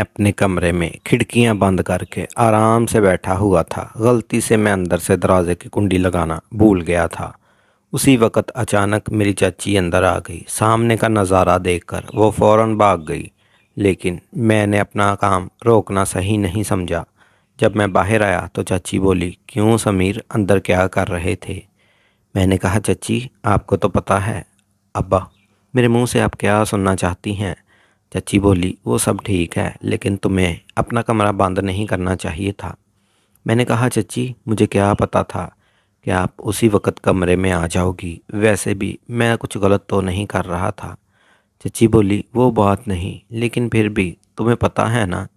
अपने कमरे में खिड़कियां बंद करके आराम से बैठा हुआ था। गलती से मैं अंदर से दरवाजे की कुंडी लगाना भूल गया था। उसी वक्त अचानक मेरी चाची अंदर आ गई। सामने का नज़ारा देखकर वो फौरन भाग गई, लेकिन मैंने अपना काम रोकना सही नहीं समझा। जब मैं बाहर आया तो चाची बोली, क्यों समीर, अंदर क्या कर रहे थे? मैंने कहा, चाची आपको तो पता है। अब्बा, मेरे मुंह से आप क्या सुनना चाहती हैं? चाची बोली, वो सब ठीक है, लेकिन तुम्हें अपना कमरा बंद नहीं करना चाहिए था। मैंने कहा, चाची मुझे क्या पता था कि आप उसी वक्त कमरे में आ जाओगी। वैसे भी मैं कुछ गलत तो नहीं कर रहा था। चाची बोली, वो बात नहीं, लेकिन फिर भी तुम्हें पता है ना,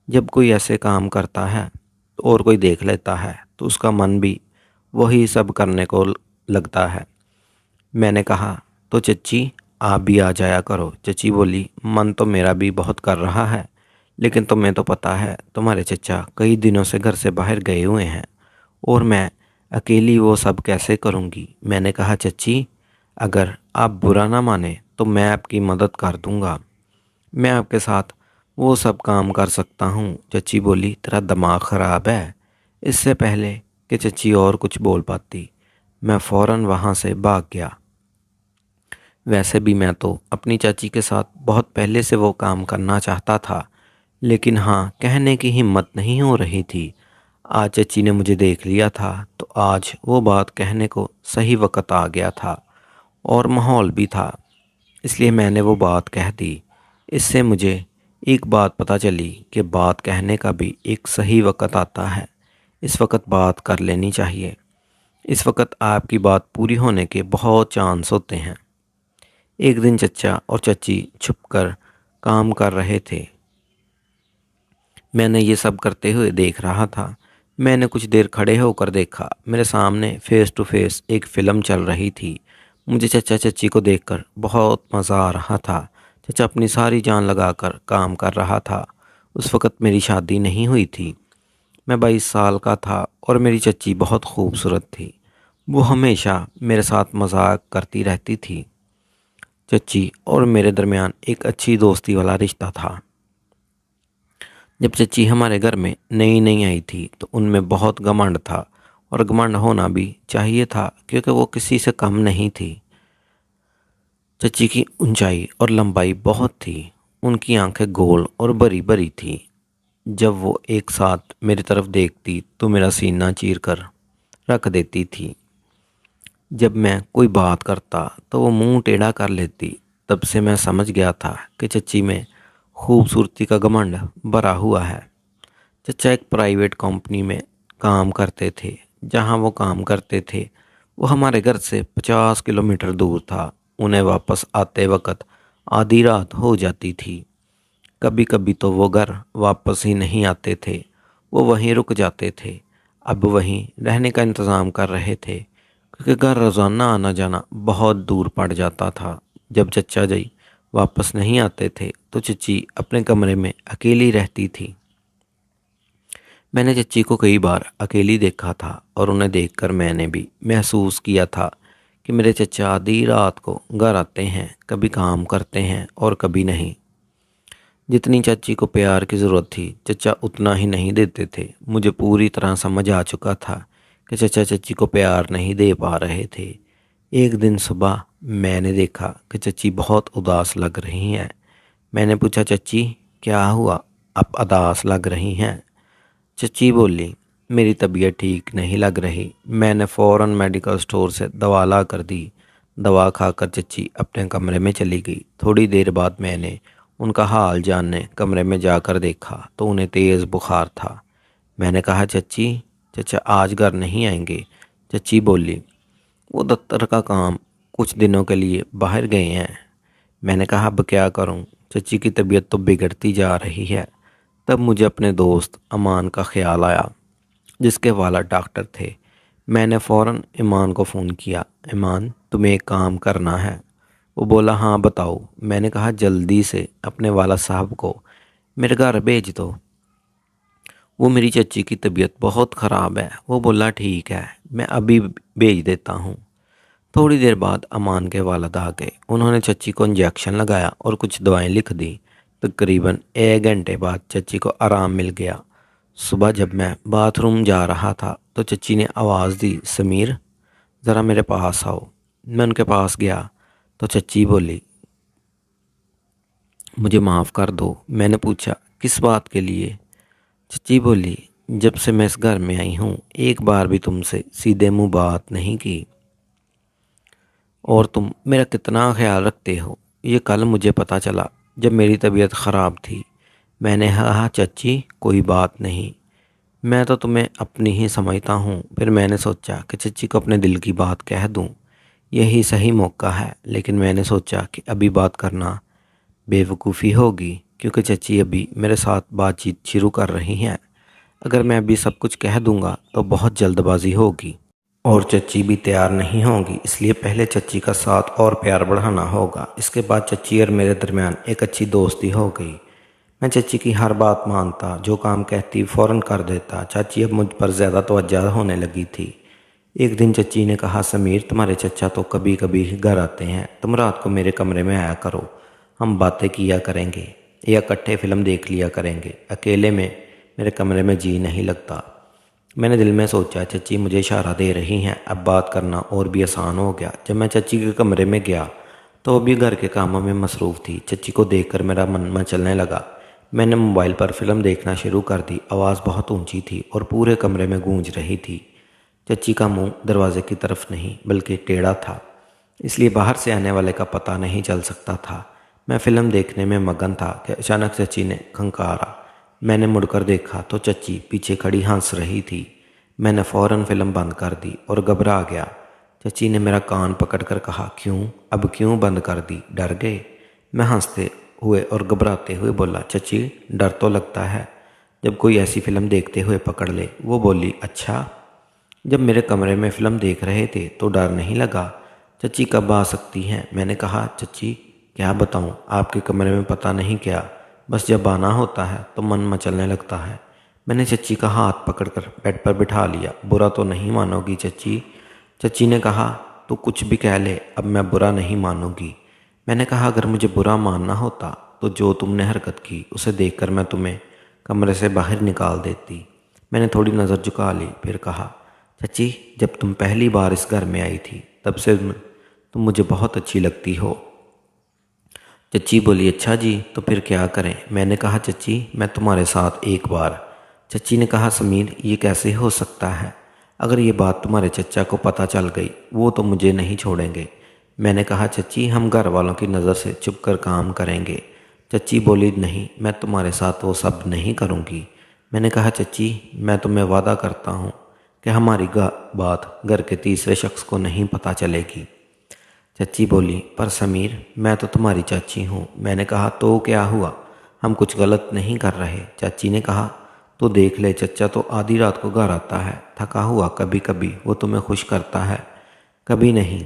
जब कोई ऐसे काम करता है और कोई देख लेता है तो उसका मन भी वही सब करने को लगता है। मैंने कहा, तो चच्ची आप भी आ जाया करो। चच्ची बोली, मन तो मेरा भी बहुत कर रहा है, लेकिन तुम्हें तो पता है तुम्हारे चचा कई दिनों से घर से बाहर गए हुए हैं और मैं अकेली वो सब कैसे करूँगी। मैंने कहा, चच्ची अगर आप बुरा ना माने तो मैं आपकी मदद कर दूँगा। मैं आपके साथ वो सब काम कर सकता हूँ। चच्ची बोली, तेरा दिमाग ख़राब है। इससे पहले कि चच्ची और कुछ बोल पाती, मैं फ़ौरन वहाँ से भाग गया। वैसे भी मैं तो अपनी चाची के साथ बहुत पहले से वो काम करना चाहता था, लेकिन हाँ कहने की हिम्मत नहीं हो रही थी। आज चाची ने मुझे देख लिया था तो आज वो बात कहने को सही वक्त आ गया था और माहौल भी था, इसलिए मैंने वो बात कह दी। इससे मुझे एक बात पता चली कि बात कहने का भी एक सही वक्त आता है। इस वक्त बात कर लेनी चाहिए। इस वक्त आपकी बात पूरी होने के बहुत चांस होते हैं। एक दिन चचा और चाची छुपकर काम कर रहे थे। मैंने ये सब करते हुए देख रहा था। मैंने कुछ देर खड़े होकर देखा। मेरे सामने फेस टू फेस एक फ़िल्म चल रही थी। मुझे चचा चाची को देखकर बहुत मज़ा आ रहा था। चचा अपनी सारी जान लगाकर काम कर रहा था। उस वक़्त मेरी शादी नहीं हुई थी। मैं 22 साल का था और मेरी चच्ची बहुत खूबसूरत थी। वो हमेशा मेरे साथ मजाक करती रहती थी। चच्ची और मेरे दरमियान एक अच्छी दोस्ती वाला रिश्ता था। जब चच्ची हमारे घर में नई नई आई थी तो उनमें बहुत घमंड था, और घमंड होना भी चाहिए था क्योंकि वो किसी से कम नहीं थी। चच्ची की ऊंचाई और लंबाई बहुत थी। उनकी आंखें गोल और बड़ी बड़ी थी। जब वो एक साथ मेरी तरफ देखती तो मेरा सीना चीर कर रख देती थी। जब मैं कोई बात करता तो वो मुंह टेढ़ा कर लेती। तब से मैं समझ गया था कि चच्ची में खूबसूरती का घमंड भरा हुआ है। चचा एक प्राइवेट कंपनी में काम करते थे। जहां वो काम करते थे वो हमारे घर से 50 किलोमीटर दूर था। उन्हें वापस आते वक्त आधी रात हो जाती थी। कभी कभी तो वो घर वापस ही नहीं आते थे, वो वहीं रुक जाते थे। अब वहीं रहने का इंतज़ाम कर रहे थे क्योंकि घर रोज़ाना आना जाना बहुत दूर पड़ जाता था। जब चचा जी वापस नहीं आते थे तो चची अपने कमरे में अकेली रहती थी। मैंने चच्ची को कई बार अकेली देखा था और उन्हें देखकर मैंने भी महसूस किया था कि मेरे चचा आधी रात को घर आते हैं, कभी काम करते हैं और कभी नहीं। जितनी चाची को प्यार की ज़रूरत थी चचा उतना ही नहीं देते थे। मुझे पूरी तरह समझ आ चुका था कि चचा चाची को प्यार नहीं दे पा रहे थे। एक दिन सुबह मैंने देखा कि चची बहुत उदास लग रही हैं। मैंने पूछा, चची क्या हुआ, आप उदास लग रही हैं? चची बोली, मेरी तबीयत ठीक नहीं लग रही। मैंने फ़ौरन मेडिकल स्टोर से दवा ला कर दी। दवा खाकर चची अपने कमरे में चली गई। थोड़ी देर बाद मैंने उनका हाल जानने कमरे में जाकर देखा तो उन्हें तेज़ बुखार था। मैंने कहा, चची चचा आज घर नहीं आएंगे? चची बोली, वो दफ्तर का काम कुछ दिनों के लिए बाहर गए हैं। मैंने कहा, अब क्या करूं? चची की तबीयत तो बिगड़ती जा रही है। तब मुझे अपने दोस्त अमान का ख्याल आया, जिसके वालिद डॉक्टर थे। मैंने फ़ौरन ईमान को फ़ोन किया, ईमान तुम्हें एक काम करना है। वो बोला, हाँ बताओ। मैंने कहा, जल्दी से अपने वाला साहब को मेरे घर भेज दो, वो मेरी चची की तबीयत बहुत ख़राब है। वो बोला, ठीक है मैं अभी भेज देता हूँ। थोड़ी देर बाद अमान के वालिद आ गए। उन्होंने चची को इंजेक्शन लगाया और कुछ दवाएं लिख दी। तकरीबन 1 घंटे बाद चच्ची को आराम मिल गया। सुबह जब मैं बाथरूम जा रहा था तो चच्ची ने आवाज़ दी, समीर ज़रा मेरे पास आओ। मैं उनके पास गया तो चच्ची बोली, मुझे माफ़ कर दो। मैंने पूछा, किस बात के लिए? चच्ची बोली, जब से मैं इस घर में आई हूँ एक बार भी तुमसे सीधे मुंह बात नहीं की, और तुम मेरा कितना ख्याल रखते हो ये कल मुझे पता चला जब मेरी तबीयत ख़राब थी। मैंने कहा, चच्ची कोई बात नहीं, मैं तो तुम्हें अपनी ही समझता हूँ। फिर मैंने सोचा कि चच्ची को अपने दिल की बात कह दूँ, यही सही मौका है। लेकिन मैंने सोचा कि अभी बात करना बेवकूफ़ी होगी, क्योंकि चच्ची अभी मेरे साथ बातचीत शुरू कर रही हैं। अगर मैं अभी सब कुछ कह दूंगा तो बहुत जल्दबाजी होगी और चच्ची भी तैयार नहीं होंगी। इसलिए पहले चच्ची का साथ और प्यार बढ़ाना होगा। इसके बाद चच्ची और मेरे दरमियान एक अच्छी दोस्ती हो गई। मैं चच्ची की हर बात मानता, जो काम कहती फ़ौरन कर देता। चाची अब मुझ पर ज़्यादा तवज्जो होने लगी थी। एक दिन चच्ची ने कहा, समीर तुम्हारे चचा तो कभी कभी ही घर आते हैं, तुम रात को मेरे कमरे में आया करो, हम बातें किया करेंगे या इकट्ठे फिल्म देख लिया करेंगे। अकेले में मेरे कमरे में जी नहीं लगता। मैंने दिल में सोचा, चच्ची मुझे इशारा दे रही हैं, अब बात करना और भी आसान हो गया। जब मैं चच्ची के कमरे में गया तो वो भी घर के कामों में मसरूफ़ थी। चच्ची को देखकर मेरा मन मचलने लगा। मैंने मोबाइल पर फिल्म देखना शुरू कर दी। आवाज़ बहुत ऊंची थी और पूरे कमरे में गूंज रही थी। चच्ची का मुंह दरवाजे की तरफ नहीं बल्कि टेढ़ा था, इसलिए बाहर से आने वाले का पता नहीं चल सकता था। मैं फिल्म देखने में मगन था कि अचानक चच्ची ने खंकारा। मैंने मुड़कर देखा तो चच्ची पीछे खड़ी हंस रही थी। मैंने फ़ौरन फिल्म बंद कर दी और घबरा गया। चच्ची ने मेरा कान पकड़कर कहा, क्यों, अब क्यों बंद कर दी, डर गए? मैं हंसते हुए और घबराते हुए बोला, चच्ची डर तो लगता है जब कोई ऐसी फिल्म देखते हुए पकड़ ले। वो बोली, अच्छा, जब मेरे कमरे में फ़िल्म देख रहे थे तो डर नहीं लगा? चच्ची कब आ सकती हैं? मैंने कहा, चच्ची क्या बताऊं, आपके कमरे में पता नहीं क्या, बस जब आना होता है तो मन मचलने लगता है। मैंने चच्ची का हाथ पकड़कर बेड पर बिठा लिया। बुरा तो नहीं मानोगी चच्ची? चच्ची ने कहा, तू कुछ भी कह ले, अब मैं बुरा नहीं मानूंगी। मैंने कहा, अगर मुझे बुरा मानना होता तो जो तुमने हरकत की उसे देखकर मैं तुम्हें कमरे से बाहर निकाल देती। मैंने थोड़ी नज़र झुका ली, फिर कहा, चच्ची जब तुम पहली बार इस घर में आई थी तब से तुम मुझे बहुत अच्छी लगती हो। चच्ची बोली, अच्छा जी, तो फिर क्या करें? मैंने कहा, चच्ची मैं तुम्हारे साथ एक बार। चच्ची ने कहा, समीर ये कैसे हो सकता है? अगर ये बात तुम्हारे चचा को पता चल गई वो तो मुझे नहीं छोड़ेंगे। मैंने कहा, चच्ची हम घर वालों की नज़र से छुप कर काम करेंगे। चच्ची बोली, नहीं मैं तुम्हारे साथ वो सब नहीं करूँगी। मैंने कहा, चच्ची मैं तुम्हें वादा करता हूँ कि हमारी बात घर के तीसरे शख्स को नहीं पता चलेगी। चच्ची बोली, पर समीर मैं तो तुम्हारी चाची हूँ। मैंने कहा, तो क्या हुआ, हम कुछ गलत नहीं कर रहे। चाची ने कहा, तो देख ले, चचा तो आधी रात को घर आता है थका हुआ, कभी कभी वो तुम्हें खुश करता है, कभी नहीं।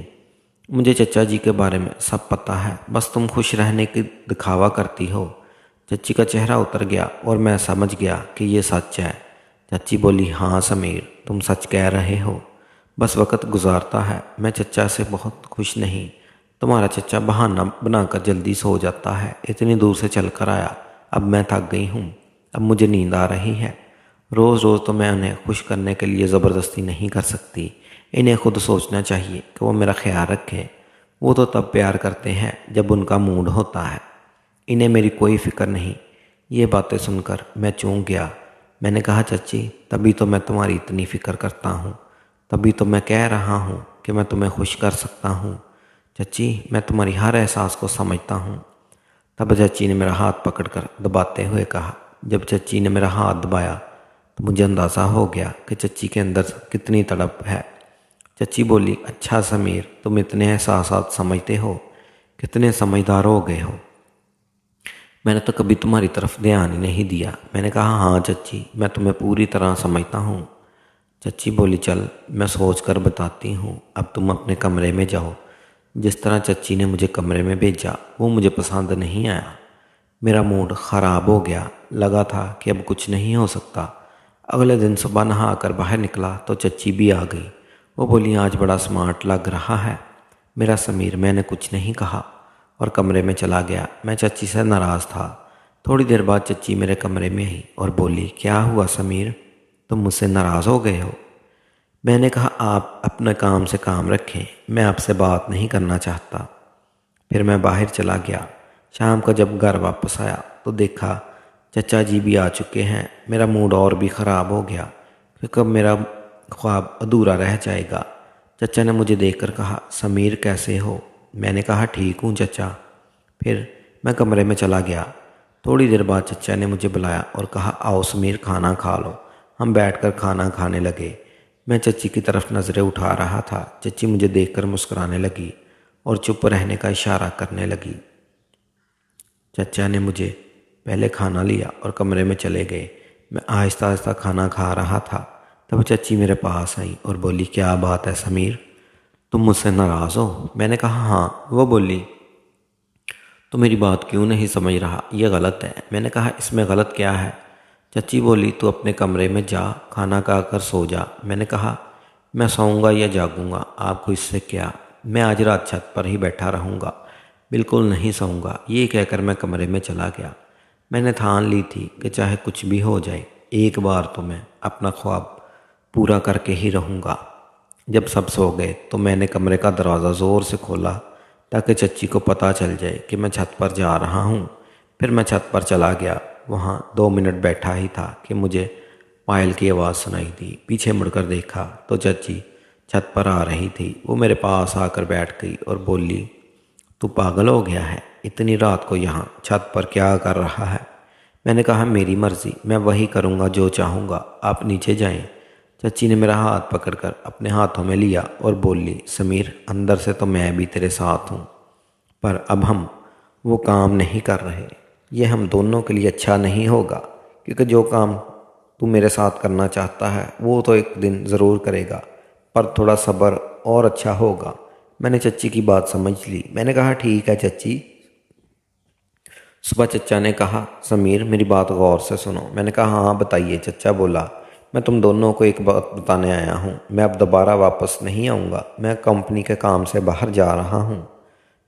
मुझे चचा जी के बारे में सब पता है, बस तुम खुश रहने की दिखावा करती हो। चच्ची का चेहरा उतर गया और मैं समझ गया कि ये सच है। चाची बोली, हाँ समीर तुम सच कह रहे हो, बस वक्त गुजारता है। मैं चचा से बहुत खुश नहीं। तुम्हारा चचा बहाना बनाकर जल्दी सो जाता है, इतनी दूर से चल कर आया। अब मैं थक गई हूँ, अब मुझे नींद आ रही है। रोज़ रोज़ तो मैं उन्हें खुश करने के लिए ज़बरदस्ती नहीं कर सकती। इन्हें खुद सोचना चाहिए कि वो मेरा ख्याल रखें। वो तो तब प्यार करते हैं जब उनका मूड होता है, इन्हें मेरी कोई फ़िक्र नहीं। ये बातें सुनकर मैं चौंक गया। मैंने कहा, चच्ची तभी तो मैं तुम्हारी इतनी फ़िक्र करता हूँ, तभी तो मैं कह रहा हूँ कि मैं तुम्हें खुश कर सकता हूँ। चच्ची मैं तुम्हारी हर एहसास को समझता हूँ। तब चच्ची ने मेरा हाथ पकड़कर दबाते हुए कहा। जब चच्ची ने मेरा हाथ दबाया तो मुझे अंदाज़ा हो गया कि चच्ची के अंदर कितनी तड़प है। चच्ची बोली, अच्छा समीर तुम इतने एहसास समझते हो, कितने समझदार हो गए हो। मैंने तो कभी तुम्हारी तरफ ध्यान ही नहीं दिया। मैंने कहा, हाँ चच्ची मैं तुम्हें पूरी तरह समझता हूँ। चच्ची बोली, चल मैं सोच कर बताती हूँ, अब तुम अपने कमरे में जाओ। जिस तरह चच्ची ने मुझे कमरे में भेजा वो मुझे पसंद नहीं आया। मेरा मूड ख़राब हो गया, लगा था कि अब कुछ नहीं हो सकता। अगले दिन सुबह नहा कर बाहर निकला तो चच्ची भी आ गई। वो बोली, आज बड़ा स्मार्ट लग रहा है मेरा समीर। मैंने कुछ नहीं कहा और कमरे में चला गया। मैं चच्ची से नाराज़ था। थोड़ी देर बाद चच्ची मेरे कमरे में आई और बोली, क्या हुआ समीर, तुम मुझसे नाराज़ हो गए हो? मैंने कहा, आप अपने काम से काम रखें, मैं आपसे बात नहीं करना चाहता। फिर मैं बाहर चला गया। शाम को जब घर वापस आया तो देखा चचा जी भी आ चुके हैं। मेरा मूड और भी ख़राब हो गया कि कब मेरा ख्वाब अधूरा रह जाएगा। चचा ने मुझे देखकर कहा, समीर कैसे हो? मैंने कहा, ठीक हूँ चचा। फिर मैं कमरे में चला गया। थोड़ी देर बाद चचा ने मुझे बुलाया और कहा, आओ समीर, खाना खा लो। हम बैठकर खाना खाने लगे। मैं चच्ची की तरफ नज़रें उठा रहा था। चच्ची मुझे देखकर मुस्कुराने लगी और चुप रहने का इशारा करने लगी। चचा ने मुझे पहले खाना लिया और कमरे में चले गए। मैं आहिस्ता आहिस्ता खाना खा रहा था। तब चच्ची मेरे पास आई और बोली, क्या बात है समीर, तुम मुझसे नाराज़ हो? मैंने कहा, हाँ। वो बोली, तो मेरी बात क्यों नहीं समझ रहा? यह गलत है। मैंने कहा, इसमें गलत क्या है? चच्ची बोली, तू अपने कमरे में जा, खाना खाकर सो जा। मैंने कहा, मैं सोऊंगा या जागूंगा, आपको इससे क्या? मैं आज रात छत पर ही बैठा रहूंगा, बिल्कुल नहीं सोऊंगा। ये कहकर मैं कमरे में चला गया। मैंने ठान ली थी कि चाहे कुछ भी हो जाए, एक बार तो मैं अपना ख्वाब पूरा करके ही रहूंगा। जब सब सो गए तो मैंने कमरे का दरवाज़ा ज़ोर से खोला ताकि चच्ची को पता चल जाए कि मैं छत पर जा रहा हूँ। फिर मैं छत पर चला गया। वहाँ 2 मिनट बैठा ही था कि मुझे पायल की आवाज़ सुनाई दी। पीछे मुड़कर देखा तो चच्ची छत पर आ रही थी। वो मेरे पास आकर बैठ गई और बोली, तू पागल हो गया है? इतनी रात को यहाँ छत पर क्या कर रहा है? मैंने कहा, मेरी मर्ज़ी, मैं वही करूँगा जो चाहूँगा, आप नीचे जाएं। चच्ची ने मेरा हाथ पकड़कर अपने हाथों में लिया और बोली, समीर, अंदर से तो मैं भी तेरे साथ हूँ, पर अब हम वो काम नहीं कर रहे। ये हम दोनों के लिए अच्छा नहीं होगा, क्योंकि जो काम तू मेरे साथ करना चाहता है वो तो एक दिन ज़रूर करेगा, पर थोड़ा सब्र और अच्छा होगा। मैंने चच्ची की बात समझ ली। मैंने कहा, ठीक है चच्ची। सुबह चचा ने कहा, समीर, मेरी बात गौर से सुनो। मैंने कहा, हाँ बताइए। चचा बोला, मैं तुम दोनों को एक बात बताने आया हूँ। मैं अब दोबारा वापस नहीं आऊँगा। मैं कंपनी के काम से बाहर जा रहा हूँ।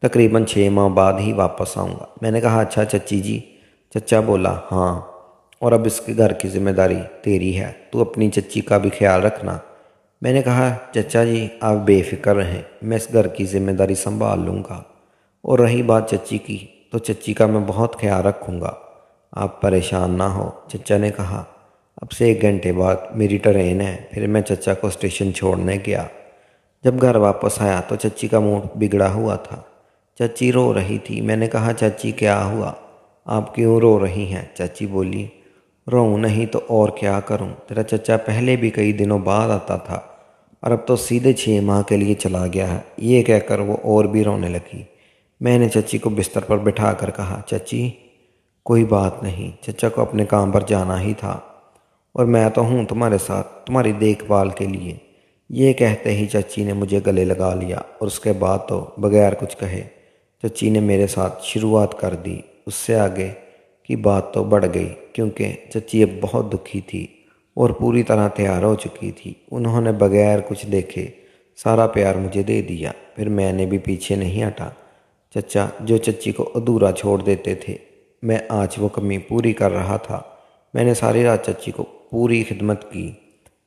तकरीबन 6 माह बाद ही वापस आऊँगा। मैंने कहा, अच्छा चच्ची जी? चचा बोला, हाँ, और अब इसके घर की जिम्मेदारी तेरी है, तू अपनी चच्ची का भी ख्याल रखना। मैंने कहा, चचा जी आप बेफिक्र रहें, मैं इस घर की जिम्मेदारी संभाल लूँगा। और रही बात चच्ची की, तो चच्ची का मैं बहुत ख्याल रखूँगा, आप परेशान ना हो। चचा ने कहा, अब से 1 घंटे बाद मेरी ट्रेन है। फिर मैं चचा को स्टेशन छोड़ने गया। जब घर वापस आया तो चच्ची का मूड बिगड़ा हुआ था। चच्ची रो रही थी। मैंने कहा, चाची क्या हुआ, आप क्यों रो रही हैं? चाची बोली, रोऊं नहीं तो और क्या करूं, तेरा चचा पहले भी कई दिनों बाद आता था और अब तो सीधे 6 माह के लिए चला गया है। ये कहकर वो और भी रोने लगी। मैंने चच्ची को बिस्तर पर बिठा कर कहा, चाची कोई बात नहीं, चचा को अपने काम पर जाना ही था और मैं तो हूँ तुम्हारे साथ, तुम्हारी देखभाल के लिए। ये कहते ही चच्ची ने मुझे गले लगा लिया और उसके बाद तो बगैर कुछ कहे चच्ची ने मेरे साथ शुरुआत कर दी। उससे आगे की बात तो बढ़ गई, क्योंकि चच्ची अब बहुत दुखी थी और पूरी तरह तैयार हो चुकी थी। उन्होंने बगैर कुछ देखे सारा प्यार मुझे दे दिया। फिर मैंने भी पीछे नहीं हटा। चचा जो चच्ची को अधूरा छोड़ देते थे, मैं आज वो कमी पूरी कर रहा था। मैंने सारी रात चच्ची को पूरी खिदमत की।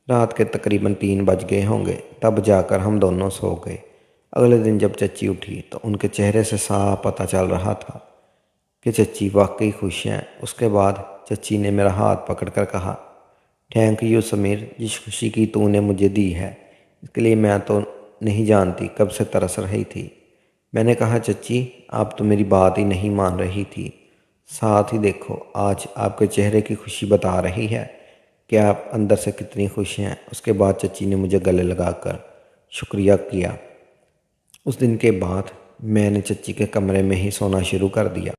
रात के तकरीबन 3 बज गए होंगे, तब जाकर हम दोनों सो गए। अगले दिन जब चच्ची उठी तो उनके चेहरे से साफ पता चल रहा था कि चच्ची वाकई खुश हैं। उसके बाद चच्ची ने मेरा हाथ पकड़कर कहा, थैंक यू समीर, जिस खुशी की तूने मुझे दी है इसके लिए मैं तो नहीं जानती कब से तरस रही थी। मैंने कहा, चच्ची आप तो मेरी बात ही नहीं मान रही थी, साथ ही देखो आज आपके चेहरे की खुशी बता रही है कि आप अंदर से कितनी खुश हैं। उसके बाद चच्ची ने मुझे गले लगाकर शुक्रिया किया। उस दिन के बाद मैंने चच्ची के कमरे में ही सोना शुरू कर दिया।